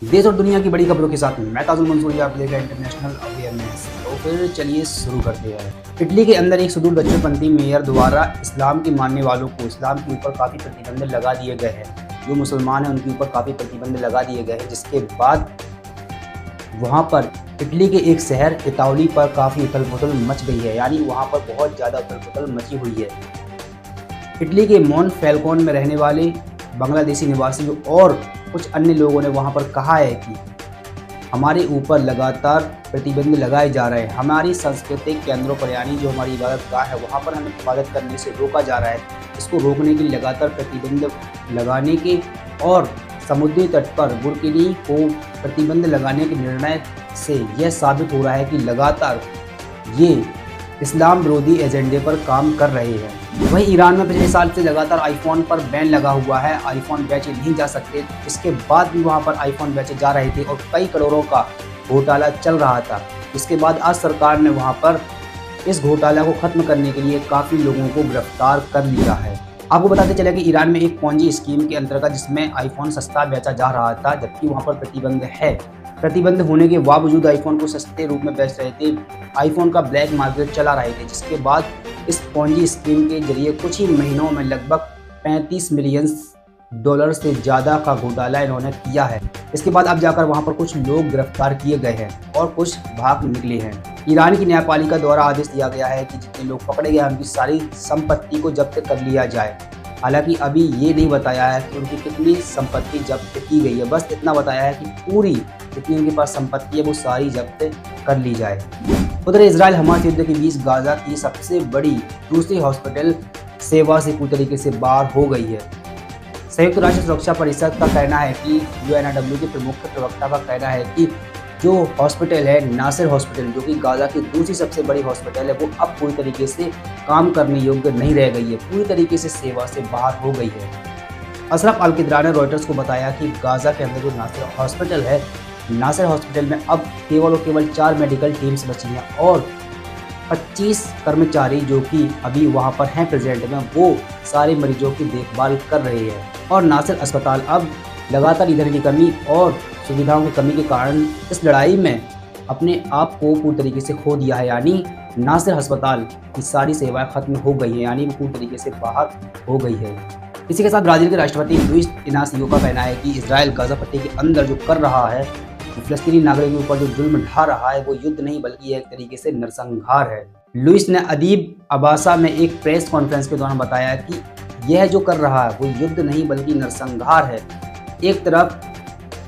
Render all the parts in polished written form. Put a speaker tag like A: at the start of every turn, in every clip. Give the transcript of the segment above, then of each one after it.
A: देश और दुनिया की बड़ी खबरों के साथ मैं ताजुल मंसूरी आप लेकर इंटरनेशनल अवेयरनेस। तो फिर चलिए शुरू करते हैं। इटली के अंदर एक सुदूर दक्षिणपंथी मेयर द्वारा इस्लाम के मानने वालों को इस्लाम के ऊपर काफ़ी प्रतिबंध लगा दिए गए हैं। जो मुसलमान हैं उनके ऊपर काफ़ी प्रतिबंध लगा दिए गए हैं, जिसके बाद वहाँ पर इटली के एक शहर इतावली पर काफ़ी उथल पुथल मच गई है। यानी वहाँ पर बहुत ज़्यादा उथल पुथल मची हुई है। इटली के मॉन फैल्कोन में रहने वाले बांग्लादेशी निवासियों और कुछ अन्य लोगों ने वहां पर कहा है कि हमारे ऊपर लगातार प्रतिबंध लगाए जा रहे हैं। हमारी सांस्कृतिक केंद्रों पर यानी जो हमारी इबादत गाह है वहां पर हमें इबादत करने से रोका जा रहा है। इसको रोकने के लिए लगातार प्रतिबंध लगाने के और समुद्री तट पर बुर्किनी को प्रतिबंध लगाने के निर्णय से यह साबित हो रहा है कि लगातार ये इस्लाम विरोधी एजेंडे पर काम कर रहे हैं। वहीं ईरान में पिछले साल से लगातार आईफोन पर बैन लगा हुआ है। आईफोन बेचे नहीं जा सकते। इसके बाद भी वहां पर आईफोन बेचे जा रहे थे और कई करोड़ों का घोटाला चल रहा था। इसके बाद आज सरकार ने वहां पर इस घोटाला को खत्म करने के लिए काफ़ी लोगों को गिरफ्तार कर लिया है। आपको बताते चले कि ईरान में एक पॉन्जी स्कीम के अंतर्गत जिसमें आईफोन सस्ता बेचा जा रहा था, जबकि वहां पर प्रतिबंध है। प्रतिबंध होने के बावजूद आईफोन को सस्ते रूप में बेच रहे थे। आईफोन का ब्लैक मार्केट चला रहे थे, जिसके बाद इस पॉन्जी स्कीम के जरिए कुछ ही महीनों में लगभग 35 मिलियन डॉलर से ज़्यादा का घोटाला इन्होंने किया है। इसके बाद अब जाकर वहां पर कुछ लोग गिरफ्तार किए गए हैं और कुछ भाग निकले हैं। ईरान की न्यायपालिका द्वारा आदेश दिया गया है कि जितने लोग पकड़े गए हैं उनकी सारी संपत्ति को जब्त कर लिया जाए। हालांकि अभी ये नहीं बताया है कि उनकी कितनी संपत्ति जब्त की गई है, बस इतना बताया है कि पूरी जितनी उनके पास संपत्ति है वो सारी जब्त कर ली जाए। उधर इजराइल हमास युद्ध के बीच गाजा की सबसे बड़ी दूसरी हॉस्पिटल सेवा से पूरी तरीके से बाहर हो गई है। संयुक्त राष्ट्र सुरक्षा परिषद का कहना है कि यूएनडब्ल्यू के प्रमुख प्रवक्ता का कहना है कि जो हॉस्पिटल है नासिर हॉस्पिटल, जो कि गाजा की दूसरी सबसे बड़ी हॉस्पिटल है, वो अब पूरी तरीके से काम करने योग्य नहीं रह गई है, पूरी तरीके से सेवा से बाहर हो गई है। अशरफ अल किदरा ने रॉयटर्स को बताया कि गाजा के अंदर जो नासिर हॉस्पिटल है, नासिर हॉस्पिटल में अब केवल और केवल 4 मेडिकल टीम्स बची हैं और 25 कर्मचारी जो कि अभी वहां पर हैं प्रेजेंट में, वो सारे मरीजों की देखभाल कर रहे हैं। और नासिर अस्पताल अब लगातार ईंधन की कमी और सुविधाओं की कमी के कारण इस लड़ाई में अपने आप को पूरी तरीके से खो दिया है। यानी नासिर अस्पताल की सारी सेवाएं खत्म हो गई हैं, यानी वो पूरी तरीके से बाहर हो गई है। इसी के साथ ब्राज़ील के राष्ट्रपति लुइस इनासियो का कहना है कि इजराइल गाजा पट्टी के अंदर जो कर रहा है, फ़लस्तीनी नागरिकों के ऊपर जो जुल्म ढा रहा है, वो युद्ध नहीं बल्कि एक तरीके से नरसंहार है। लुइस ने अदीब अबासा में एक प्रेस कॉन्फ्रेंस के दौरान बताया कि यह जो कर रहा है वो युद्ध नहीं बल्कि नरसंहार है। एक तरफ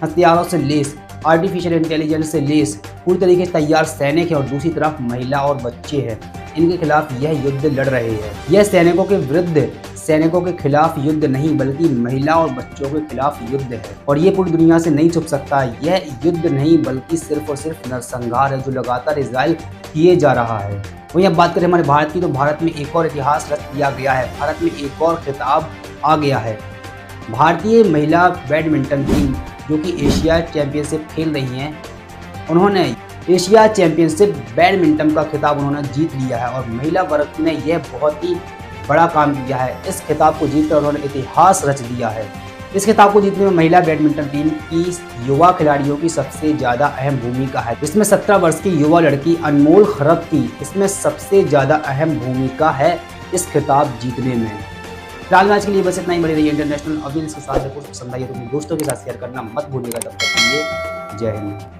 A: हथियारों से लेस, आर्टिफिशियल इंटेलिजेंस से लेस पूरी तरीके से तैयार सैनिक है और दूसरी तरफ महिला और बच्चे हैं। इनके खिलाफ यह युद्ध लड़ रहे हैं। यह सैनिकों के विरुद्ध, सैनिकों के खिलाफ युद्ध नहीं बल्कि महिला और बच्चों के खिलाफ युद्ध है और ये पूरी दुनिया से नहीं छुप सकता। यह युद्ध नहीं बल्कि सिर्फ और सिर्फ नरसंहार है जो लगातार इजराइल किए जा रहा है। वहीं अब बात करें हमारे भारत की, तो भारत में एक और इतिहास रच दिया गया है। भारत में एक और खिताब आ गया है। भारतीय महिला बैडमिंटन टीम जो कि एशिया चैंपियनशिप खेल रही हैं, उन्होंने एशिया चैंपियनशिप बैडमिंटन का खिताब उन्होंने जीत लिया है और महिला वर्ग ने यह बहुत ही बड़ा काम किया है। इस खिताब को जीतकर उन्होंने इतिहास रच दिया है। इस खिताब को जीतने में महिला बैडमिंटन टीम की युवा खिलाड़ियों की सबसे ज़्यादा अहम भूमिका है, जिसमें 17 वर्ष की युवा लड़की अनमोल खरब की इसमें सबसे ज़्यादा अहम भूमिका है इस खिताब जीतने में। फिलहाल आज के लिए बस इतना ही। बड़ी रही इंटरनेशनल अवेयरनेस के साथ। पसंद आई तो अपने दोस्तों के साथ शेयर करना मत भूलिएगा। तब तक के लिए जय हिंद।